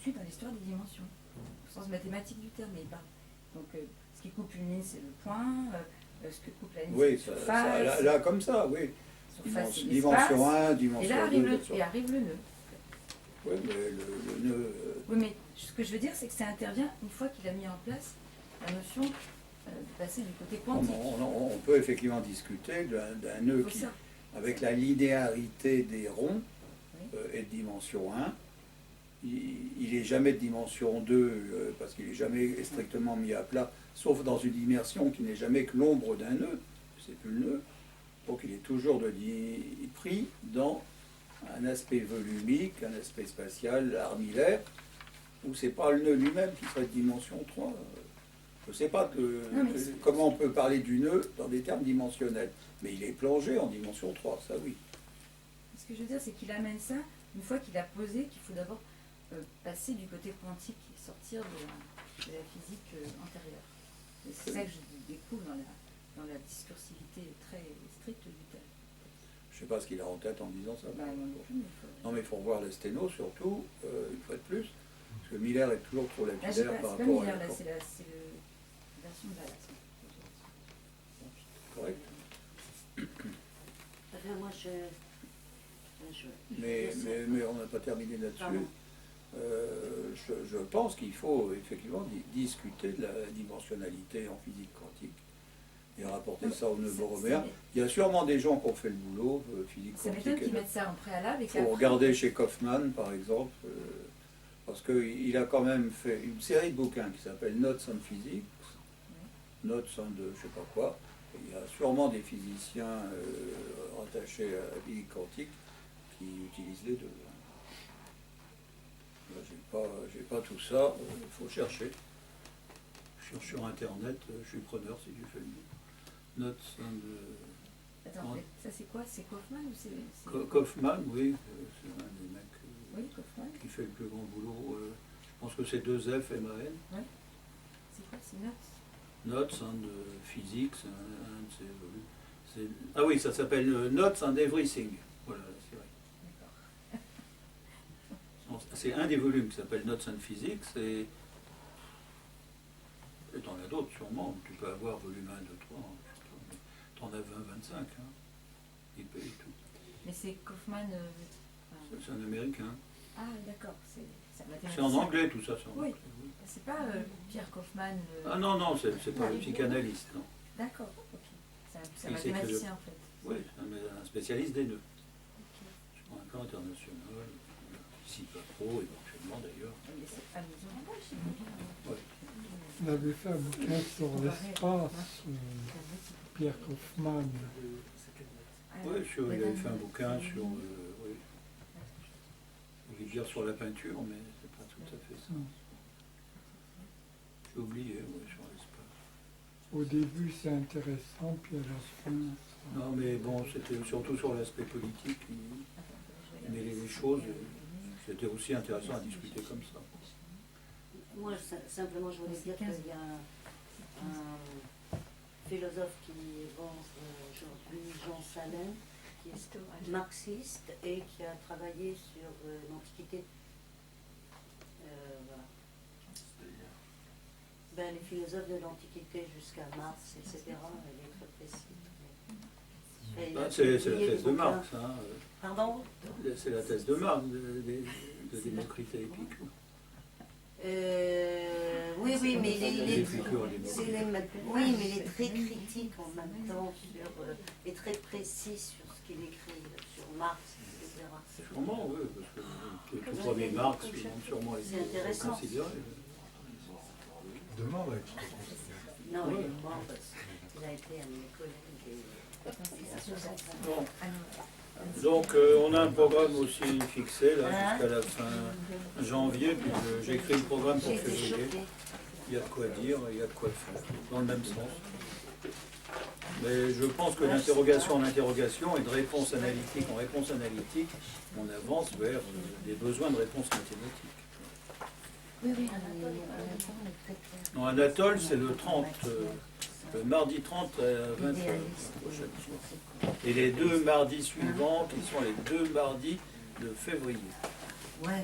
de suite dans l'histoire des dimensions, au sens mathématique du terme. Mais donc, ce qui coupe une ligne, c'est le point, ce que coupe la ligne, oui, c'est la surface. là, comme ça, oui. Surface, Dimension 1, dimension 2. Et là arrive le nœud. Oui, mais le nœud... Oui, mais ce que je veux dire, c'est que ça intervient une fois qu'il a mis en place la notion de passer du côté quantique. On peut effectivement discuter d'un nœud qui, avec la linéarité des ronds, est de dimension 1. Il n'est jamais de dimension 2 parce qu'il n'est jamais strictement mis à plat, sauf dans une immersion qui n'est jamais que l'ombre d'un nœud, c'est plus le nœud. Donc il est toujours pris dans un aspect volumique, un aspect spatial, armillaire, où c'est pas le nœud lui-même qui serait de dimension 3. Je ne sais pas comment on peut parler du nœud dans des termes dimensionnels, mais il est plongé en dimension 3, ça oui. Ce que je veux dire, c'est qu'il amène ça, une fois qu'il a posé, qu'il faut d'abord passer du côté quantique et sortir de la physique antérieure. Et c'est ça que je découvre dans la discursivité très stricte du terme. Je ne sais pas ce qu'il a en tête en disant ça. Non, mais il faut revoir les sténos surtout, une fois de plus, parce que Miller est toujours trop lapidaire par rapport Miller, à... là, c'est la version de Ballas. Correct. Enfin, moi, mais on n'a pas terminé là-dessus. Je pense qu'il faut effectivement discuter de la dimensionnalité en physique quantique et rapporter ça au nœud boromien. Il y a sûrement des gens qui ont fait le boulot, physique quantique. Ça m'étonne qu'ils mettent ça en préalable. Il faut regarder chez Kaufman, par exemple, parce qu'il a quand même fait une série de bouquins qui s'appelle Notes on Physics, Notes on de je ne sais pas quoi. Et il y a sûrement des physiciens rattachés à la physique quantique qui utilisent les deux. J'ai pas tout ça, il faut chercher. Je cherche sur internet, je suis preneur si tu fais le mieux. Notes on... Attends, ça c'est quoi? C'est Kaufman ou c'est... Kaufman, oui, c'est un des mecs Kaufman. Qui fait le plus grand boulot. Je pense que c'est 2F, MAN. Ouais. C'est quoi? C'est Notes? Notes on Physics, un de ces volumes. Ah oui, ça s'appelle Notes on Everything. Voilà, c'est vrai. C'est un des volumes qui s'appelle Notes on Physics et t'en as d'autres sûrement. Tu peux avoir volume 1, 2, 3, t'en as 20, 25. Hein. Il paye tout. Mais c'est Kaufman... c'est un américain. Ah d'accord, c'est en anglais tout ça. Oui. Anglais, oui. C'est pas Pierre Kaufman... Ah non, c'est pas le psychanalyste, non. D'accord, ok. C'est un mathématicien en fait. Oui, un spécialiste des nœuds. Okay. Sur un plan international. Ici pas trop, éventuellement d'ailleurs. Il avait fait un bouquin sur l'espace, Pierre Kaufman. Oui, il avait fait un bouquin sur, je vais dire sur la peinture, mais c'est pas tout à fait ça. J'ai oublié, sur l'espace. Au début c'est intéressant, puis à la fin... Non mais bon, c'était surtout sur l'aspect politique, il mêlait les choses. C'était aussi intéressant à discuter comme ça. Moi, simplement, je voulais dire qu'il y a un philosophe qui est aujourd'hui, Jean Salin, qui est marxiste et qui a travaillé sur l'Antiquité. Voilà. Les philosophes de l'Antiquité jusqu'à Marx, etc., elle est très précise. C'est la thèse de Marx. Hein. Pardon? C'est la thèse de Marx, de Démocrite et Épicure. Oui, mais il est très critique en même temps, et très précis sur ce qu'il écrit, sur Marx, etc. Sûrement, oui, parce que le tout premier Marx, sûrement été considéré. De mort, oui. Non, il est mort parce qu'il a été à mes collègues. Bon. Donc on a un programme aussi fixé là jusqu'à la fin janvier, puis j'ai écrit le programme pour février. Il y a de quoi dire, il y a de quoi faire, dans le même sens. Mais je pense que d'interrogation en interrogation et de réponse analytique en réponse analytique, on avance vers des besoins de réponse mathématiques. Oui, Non, Anatole, c'est le 30, le mardi 30 à 20h prochaine soir. Et les deux mardis suivants, qui sont les deux mardis de février. Ouais,